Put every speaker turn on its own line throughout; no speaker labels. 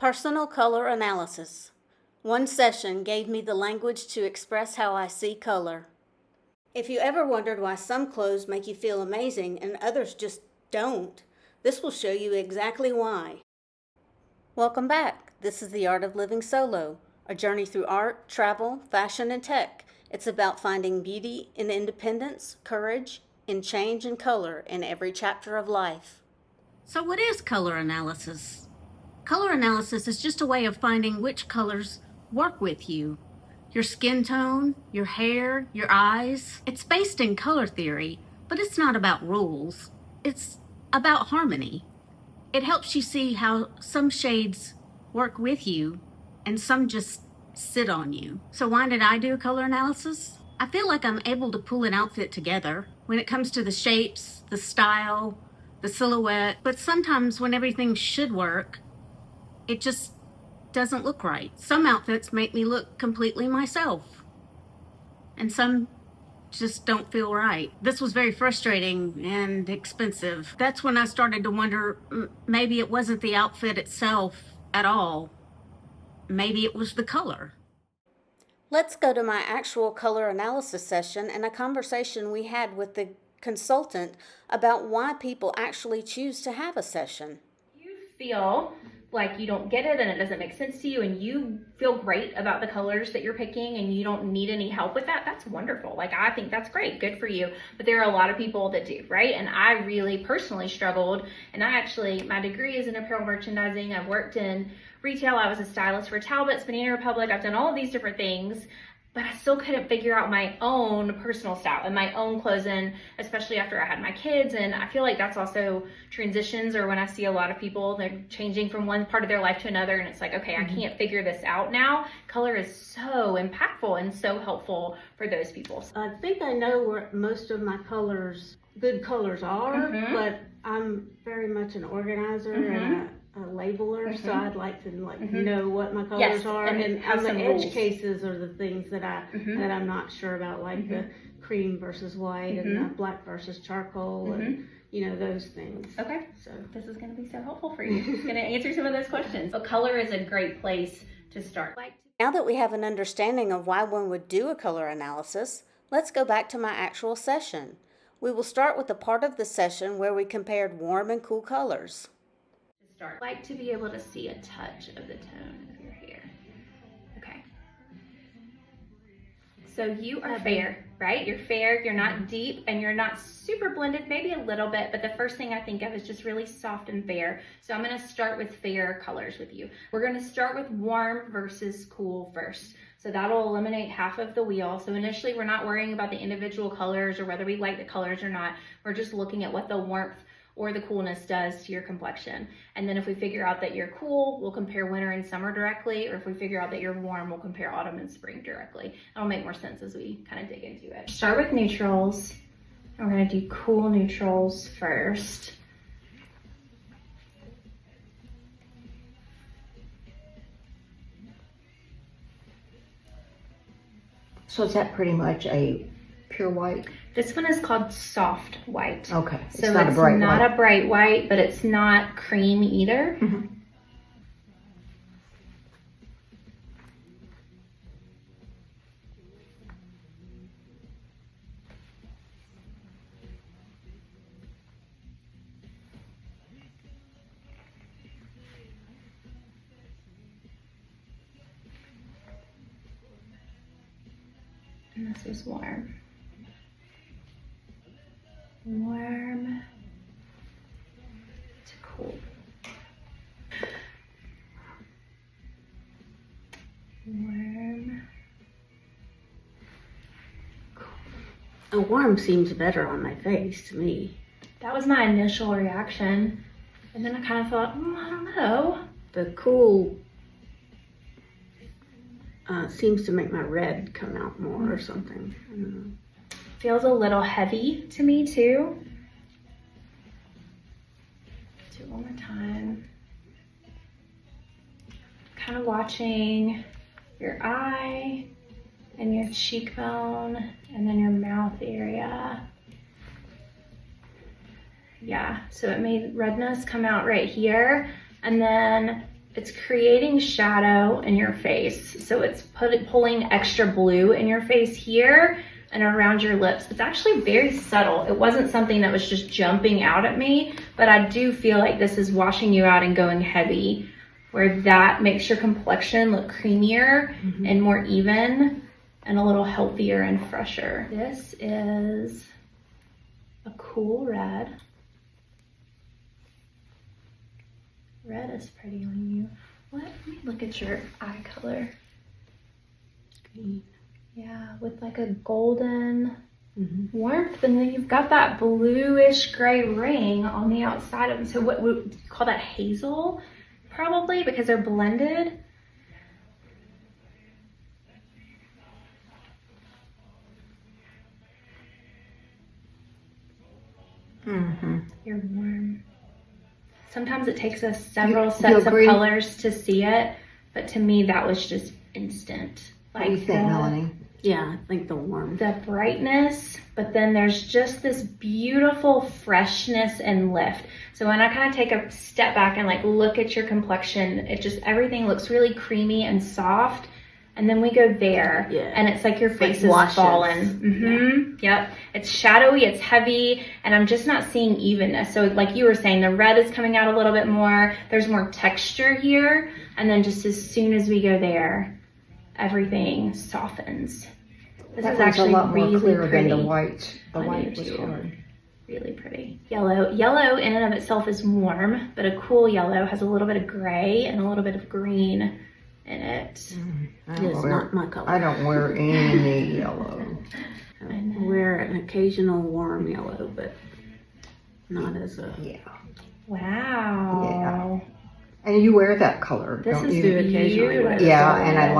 Personal color analysis. One session gave me the language to express how I see color. If you ever wondered why some clothes make you feel amazing and others just don't, this will show you exactly why. Welcome back. This is The Art of Living Solo, a journey through art, travel, fashion, and tech. It's about finding beauty in independence, courage, in change and color in every chapter of life. So what is color analysis? Color analysis is just a way of finding which colors work with you. Your skin tone, your hair, your eyes. It's based in color theory, but it's not about rules. It's about harmony. It helps you see how some shades work with you and some just sit on you. So why did I do a color analysis? I feel like I'm able to pull an outfit together when it comes to the shapes, the style, the silhouette, but sometimes when everything should work, it just doesn't look right. Some outfits make me look completely myself, and some just don't feel right. This was very frustrating and expensive. That's when I started to wonder, maybe it wasn't the outfit itself at all. Maybe it was the color. Let's go to my actual color analysis session and a conversation we had with the consultant about why people actually choose to have a session.
You feel like you don't get it and it doesn't make sense to you and you feel great about the colors that you're picking and you don't need any help with that, that's wonderful. Like, I think that's great, good for you. But there are a lot of people that do, right? And I really personally struggled, and my degree is in apparel merchandising. I've worked in retail. I was a stylist for Talbot's, Banana Republic. I've done all of these different things, but I still couldn't figure out my own personal style and my own clothing, especially after I had my kids. And I feel like that's also transitions, or when I see a lot of people, they're changing from one part of their life to another, and it's like, okay, I can't figure this out now. Color is so impactful and so helpful for those people.
I think I know where most of my good colors are, but I'm very much an organizer and a labeler, so I'd like to know what my colors are, and the edge cases are the things that I'm not sure about, like the cream versus white and the black versus charcoal, and those things.
Okay, so this is going to be so helpful for you. It's going to answer some of those questions. So color is a great place to start.
Now that we have an understanding of why one would do a color analysis, let's go back to my actual session. We will start with the part of the session where we compared warm and cool colors.
I like to be able to see a touch of the tone of your hair. Okay. So you are fair, right? You're fair, you're not deep, and you're not super blended, maybe a little bit, but the first thing I think of is just really soft and fair. So I'm going to start with fair colors with you. We're going to start with warm versus cool first. So that'll eliminate half of the wheel. So initially we're not worrying about the individual colors or whether we like the colors or not. We're just looking at what the warmth or the coolness does to your complexion. And then if we figure out that you're cool, we'll compare winter and summer directly, or if we figure out that you're warm, we'll compare autumn and spring directly. It'll make more sense as we kind of dig into it. Start with neutrals. We're gonna do cool neutrals first.
So is that pretty much a pure white?
This one is called soft white.
Okay,
So it's not a bright white, but it's not cream either. And this is warm. Warm to cool. Warm. Cool.
A warm seems better on my face to me.
That was my initial reaction. And then I kind of thought, I don't know.
The cool seems to make my red come out more or something. I don't know.
Feels a little heavy to me too. Do it one more time. Kind of watching your eye and your cheekbone and then your mouth area. Yeah, so it made redness come out right here, and then it's creating shadow in your face. So it's pulling extra blue in your face here and around your lips. It's actually very subtle. It wasn't something that was just jumping out at me, but I do feel like this is washing you out and going heavy, where that makes your complexion look creamier and more even and a little healthier and fresher. This is a cool red. Red is pretty on you. Let me look at your eye color.
Green.
Yeah, with like a golden warmth, and then you've got that bluish gray ring on the outside of them. So what would you call that? Hazel? Probably, because they're blended. You're warm. Sometimes it takes us several sets of colors to see it, but to me that was just instant.
What do you think, Melanie?
Yeah, I think the warm.
The brightness, but then there's just this beautiful freshness and lift. So when I kind of take a step back and like look at your complexion, it just, everything looks really creamy and soft. And then we go there, and it's like your face is fallen. Yep. It's shadowy, it's heavy, and I'm just not seeing evenness. So like you were saying, the red is coming out a little bit more. There's more texture here. And then just as soon as we go there, everything softens. This is actually
a lot more
really
clear
pretty.
than the white. The white was hard.
Really pretty. Yellow in and of itself is warm, but a cool yellow has a little bit of gray and a little bit of green in it.
It's not my color.
I don't wear any yellow.
I wear an occasional warm yellow, but not as a...
Yeah.
Wow.
And you wear that color,
This
don't
is
you?
occasionally wear it.
Yeah, and I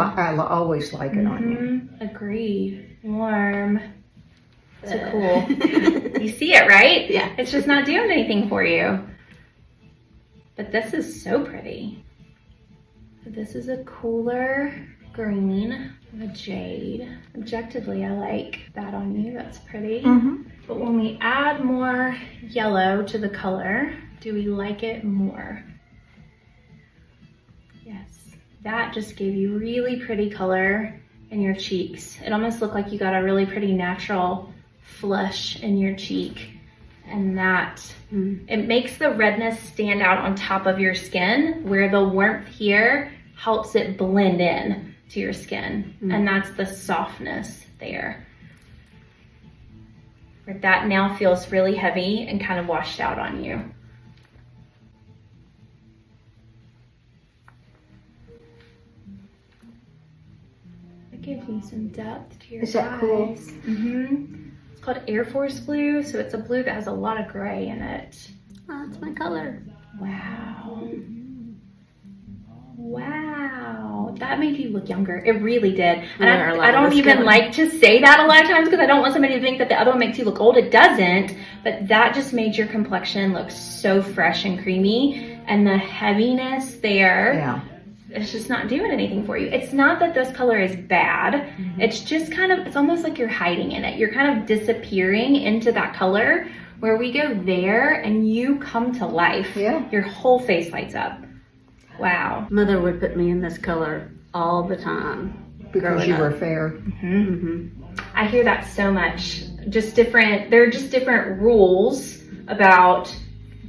always like it on you.
Agreed. Warm. So cool. You see it, right?
Yeah.
It's just not doing anything for you. But this is so pretty. This is a cooler green, a jade. Objectively, I like that on you. That's pretty. But when we add more yellow to the color, do we like it more? Yes. That just gave you really pretty color in your cheeks. It almost looked like you got a really pretty natural flush in your cheek. And that, it makes the redness stand out on top of your skin, where the warmth here helps it blend in to your skin. And that's the softness there. Where that now feels really heavy and kind of washed out on you. It gives you some depth to your eyes.
Is that cool?
It's called Air Force Blue, so it's a blue that has a lot of gray in it.
Oh, it's my color.
Wow. Wow. That made you look younger. It really did. And I don't even like to say that a lot of times because I don't want somebody to think that the other one makes you look old. It doesn't. But that just made your complexion look so fresh and creamy. And the heaviness there, it's just not doing anything for you. It's not that this color is bad. It's just kind of, it's almost like you're hiding in it. You're kind of disappearing into that color, where we go there and you come to life. Your whole face lights up. Wow.
Mother would put me in this color all the time.
Because you were fair.
I hear that so much. There are just different rules about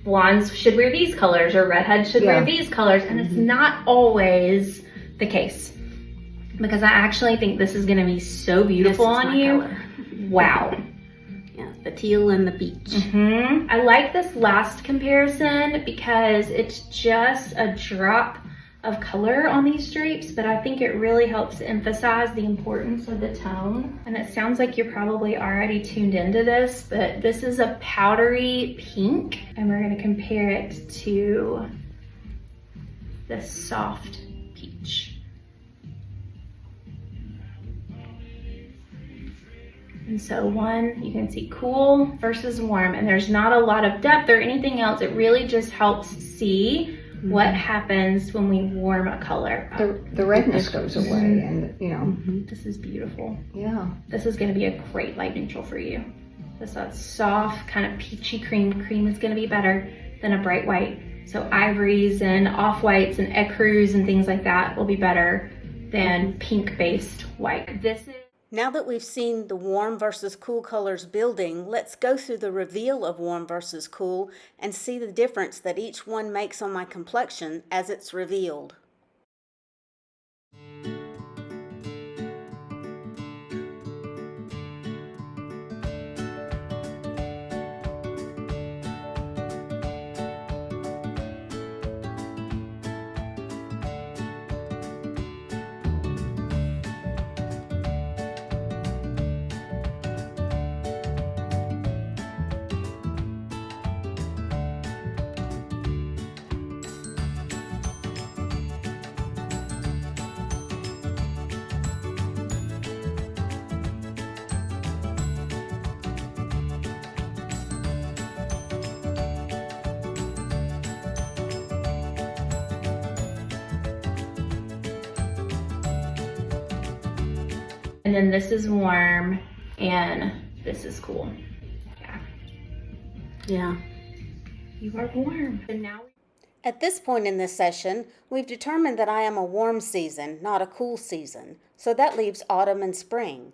blondes should wear these colors or redheads should wear these colors, and it's not always the case. Because I actually think this is gonna be so beautiful on you.
Color.
Wow.
Yeah, the teal and the peach.
I like this last comparison because it's just a drop of color on these drapes, but I think it really helps emphasize the importance of the tone. And it sounds like you're probably already tuned into this, but this is a powdery pink, and we're gonna compare it to this soft peach. And so one, you can see cool versus warm, and there's not a lot of depth or anything else. It really just helps see what happens when we warm a color up.
The redness goes away, and you know.
This is beautiful.
Yeah.
This is gonna be a great light neutral for you. This soft, kind of peachy cream. Cream is gonna be better than a bright white. So ivories and off-whites and ecru's and things like that will be better than pink-based white. This is
Now that we've seen the warm versus cool colors building, let's go through the reveal of warm versus cool and see the difference that each one makes on my complexion as it's revealed.
And then this is warm and this is cool.
Yeah.
You are warm. And now
At this point in this session, we've determined that I am a warm season, not a cool season, so that leaves autumn and spring.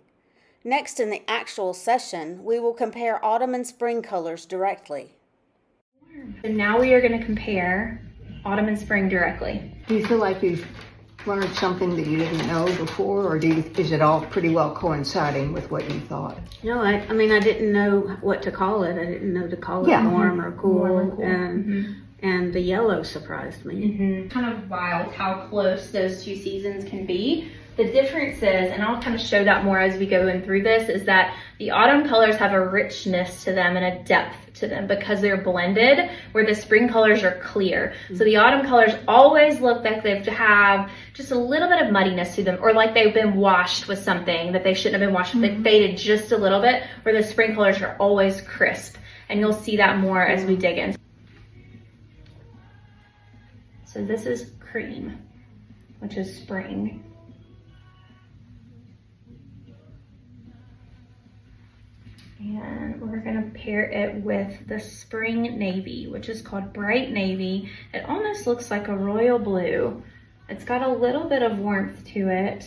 Next in the actual session, we will compare autumn and spring colors directly.
And now we are going to compare autumn and spring directly.
Do you feel like you've learned something that you didn't know before, or is it all pretty well coinciding with what you thought?
No, I didn't know what to call it. I didn't know to call it warm or cool.
Warm or cool.
And the yellow surprised me.
Kind of wild how close those two seasons can be. The difference is, and I'll kind of show that more as we go in through this, is that the autumn colors have a richness to them and a depth to them because they're blended, where the spring colors are clear. So the autumn colors always look like they have just a little bit of muddiness to them, or like they've been washed with something that they shouldn't have been washed with. They faded just a little bit, where the spring colors are always crisp. And you'll see that more as we dig in. So this is cream, which is spring. And we're gonna pair it with the spring navy, which is called bright navy. It almost looks like a royal blue. It's got a little bit of warmth to it.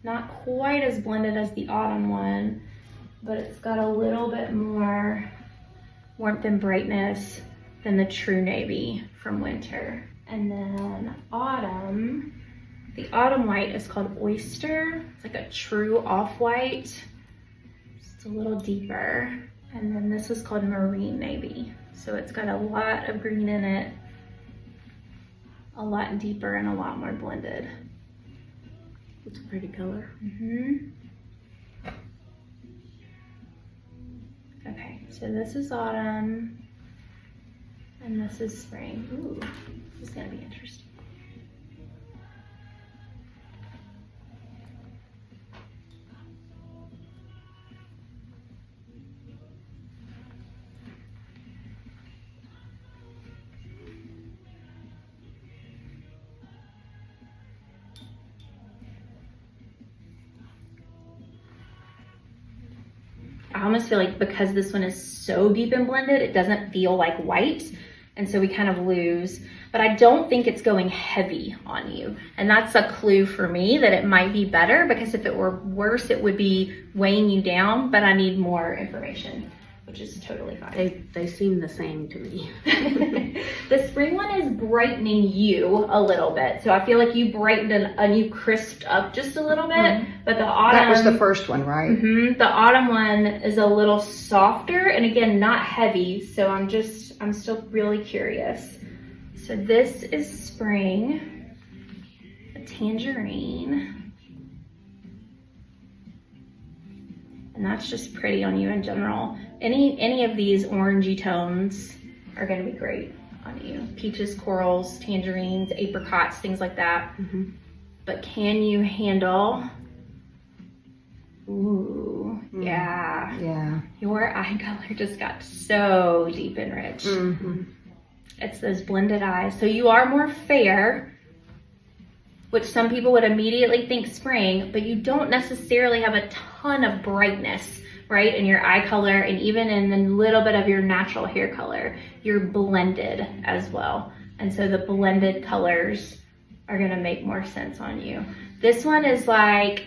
Not quite as blended as the autumn one, but it's got a little bit more warmth and brightness than the true navy from winter. And then autumn, the autumn white is called oyster. It's like a true off-white. It's a little deeper. And then this is called marine navy. So it's got a lot of green in it, a lot deeper and a lot more blended.
It's a pretty color.
Okay, so this is autumn and this is spring. Ooh, this is gonna be interesting. I almost feel like because this one is so deep and blended, it doesn't feel like white. And so we kind of lose, but I don't think it's going heavy on you. And that's a clue for me that it might be better, because if it were worse, it would be weighing you down, but I need more information, which is totally fine.
They seem the same to me.
The spring one is brightening you a little bit. So I feel like you brightened and you crisped up just a little bit, but the autumn.
That was the first one, right?
The autumn one is a little softer and again, not heavy. So I'm still really curious. So this is spring, a tangerine. And that's just pretty on you in general. Any of these orangey tones are gonna be great on you. Peaches, corals, tangerines, apricots, things like that. But can you handle, ooh, yeah. Your eye color just got so deep and rich. It's those blended eyes. So you are more fair, which some people would immediately think spring, but you don't necessarily have a ton of brightness, right, in your eye color, and even in the little bit of your natural hair color. You're blended as well. And so the blended colors are gonna make more sense on you. This one is like,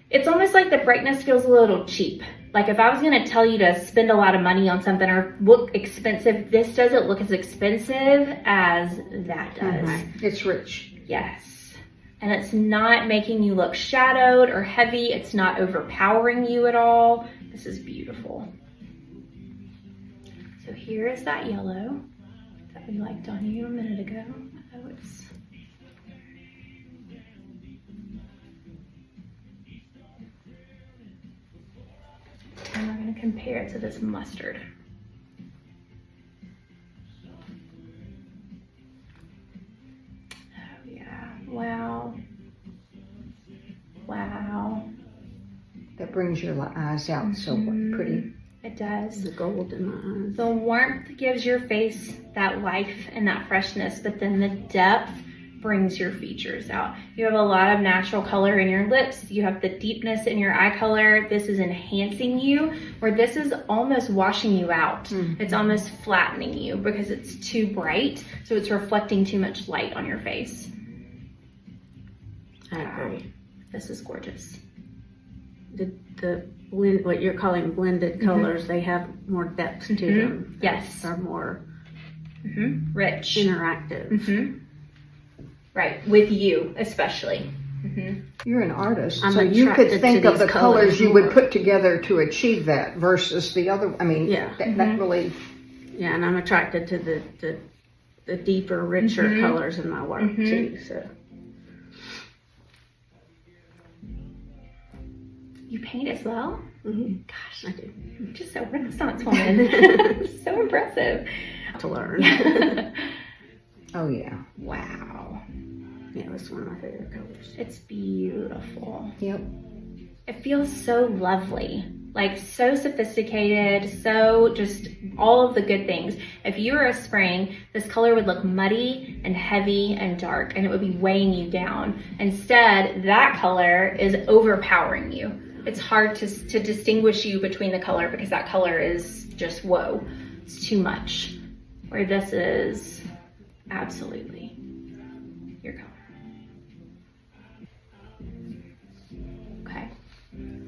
it's almost like the brightness feels a little cheap. Like if I was gonna tell you to spend a lot of money on something or look expensive, this doesn't look as expensive as that does.
It's rich.
Yes. And it's not making you look shadowed or heavy. It's not overpowering you at all. This is beautiful. So here is that yellow that we liked on you a minute ago. Oh, it's... And we're going to compare it to this mustard. Oh yeah, wow. Wow.
That brings your eyes out so pretty.
It does.
The gold in my eyes.
The warmth gives your face that life and that freshness, but then the depth brings your features out. You have a lot of natural color in your lips. You have the deepness in your eye color. This is enhancing you, where this is almost washing you out. It's almost flattening you because it's too bright. So it's reflecting too much light on your face.
I agree.
This is gorgeous.
The blend, what you're calling blended colors, they have more depth to them.
Yes.
Are more
Rich.
interactive.
Right, with you especially.
You're an artist,
I'm
so you could
attracted
think
to
of the
these
colors
colors
you would
more.
put together to achieve that versus the other. I mean,
Yeah.
that really.
Yeah, and I'm attracted to the deeper, richer colors in my work too. So
You paint as well?
gosh, I do
You're just so Renaissance woman. So impressive.
to learn.
Oh yeah.
Wow.
Yeah, it's one of my favorite colors.
It's beautiful.
Yep.
It feels so lovely. Like so sophisticated, so just all of the good things. If you were a spring, this color would look muddy and heavy and dark, and it would be weighing you down. Instead, that color is overpowering you. It's hard to distinguish you between the color because that color is just, whoa, it's too much. Where this is absolutely your color. Okay.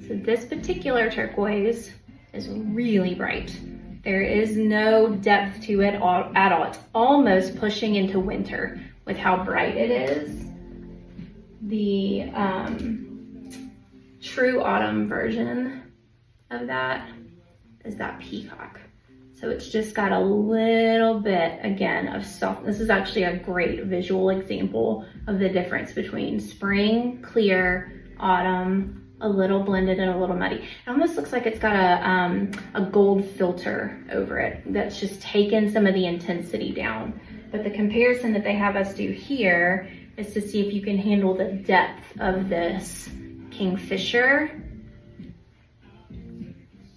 So this particular turquoise is really bright. There is no depth to it at all. It's almost pushing into winter with how bright it is. The true autumn version of that is that peacock. So it's just got a little bit, again, of soft. This is actually a great visual example of the difference between spring, clear, autumn, a little blended and a little muddy. It almost looks like it's got a gold filter over it that's just taken some of the intensity down. But the comparison that they have us do here is to see if you can handle the depth of this Kingfisher.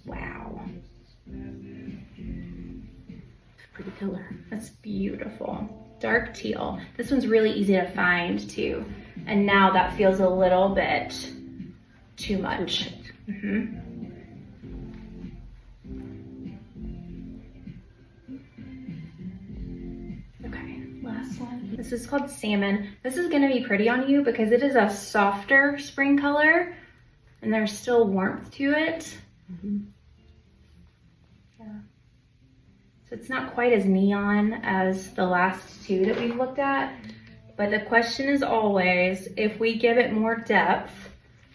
Wow.
Pretty color.
That's beautiful. Dark teal. This one's really easy to find too. And now that feels a little bit too much. Okay, last one. This is called Salmon. This is gonna be pretty on you because it is a softer spring color and there's still warmth to it. Yeah. So it's not quite as neon as the last two that we've looked at, but the question is always, if we give it more depth,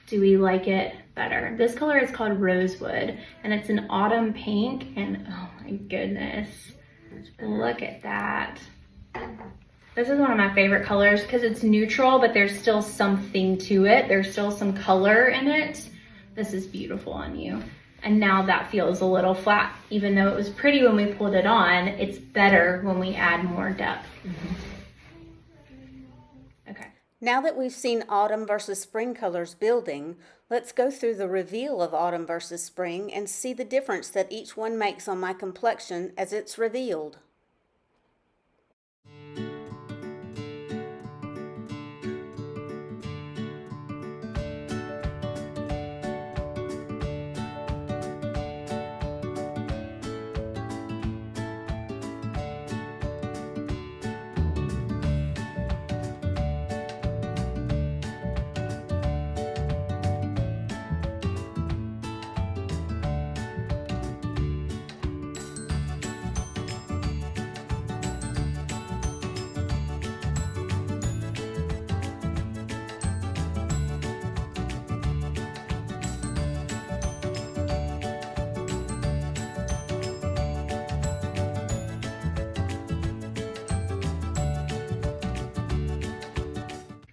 do we like it better? This color is called Rosewood, and it's an autumn pink, and oh my goodness, look at that. This is one of my favorite colors because it's neutral, but there's still something to it. There's still some color in it. This is beautiful on you. And now that feels a little flat. Even though it was pretty when we pulled it on, it's better when we add more depth. Okay.
Now that we've seen autumn versus spring colors building, let's go through the reveal of autumn versus spring and see the difference that each one makes on my complexion as it's revealed.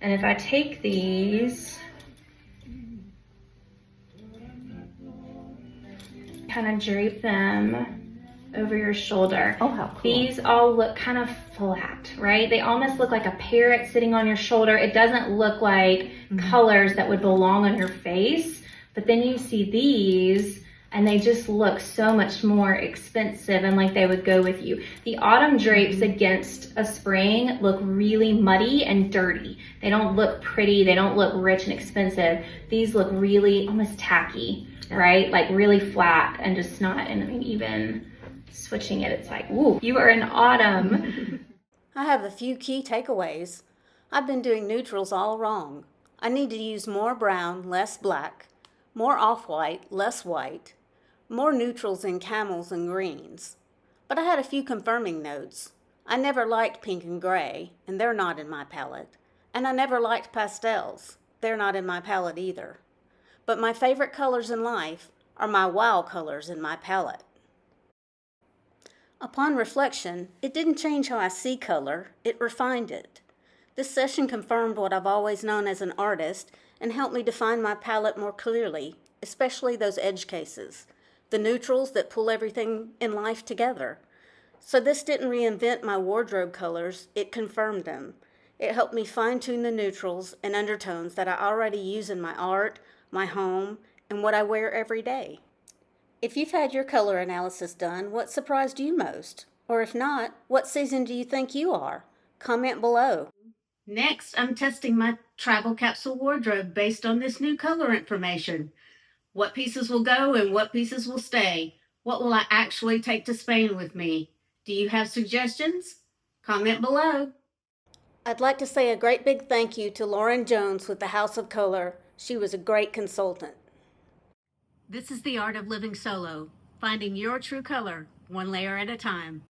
And if I take these, kind of drape them over your shoulder.
Oh, how cool.
These all look kind of flat, right? They almost look like a parrot sitting on your shoulder. It doesn't look like colors that would belong on your face. But then you see these, and they just look so much more expensive and like they would go with you. The autumn drapes against a spring look really muddy and dirty. They don't look pretty. They don't look rich and expensive. These look really almost tacky, right? Like really flat and just not, and I mean, even switching it, it's like, ooh, you are in autumn.
I have a few key takeaways. I've been doing neutrals all wrong. I need to use more brown, less black, more off-white, less white, more neutrals in camels and greens. But I had a few confirming notes. I never liked pink and gray, and they're not in my palette. And I never liked pastels. They're not in my palette either. But my favorite colors in life are my wow colors in my palette. Upon reflection, it didn't change how I see color, it refined it. This session confirmed what I've always known as an artist and helped me define my palette more clearly, especially those edge cases, the neutrals that pull everything in life together. So this didn't reinvent my wardrobe colors, it confirmed them. It helped me fine-tune the neutrals and undertones that I already use in my art, my home, and what I wear every day. If you've had your color analysis done, what surprised you most? Or if not, what season do you think you are? Comment below. Next, I'm testing my travel capsule wardrobe based on this new color information. What pieces will go and what pieces will stay? What will I actually take to Spain with me? Do you have suggestions? Comment below. I'd like to say a great big thank you to Lauren Jones with the House of Color. She was a great consultant. This is the art of living solo, finding your true color, one layer at a time.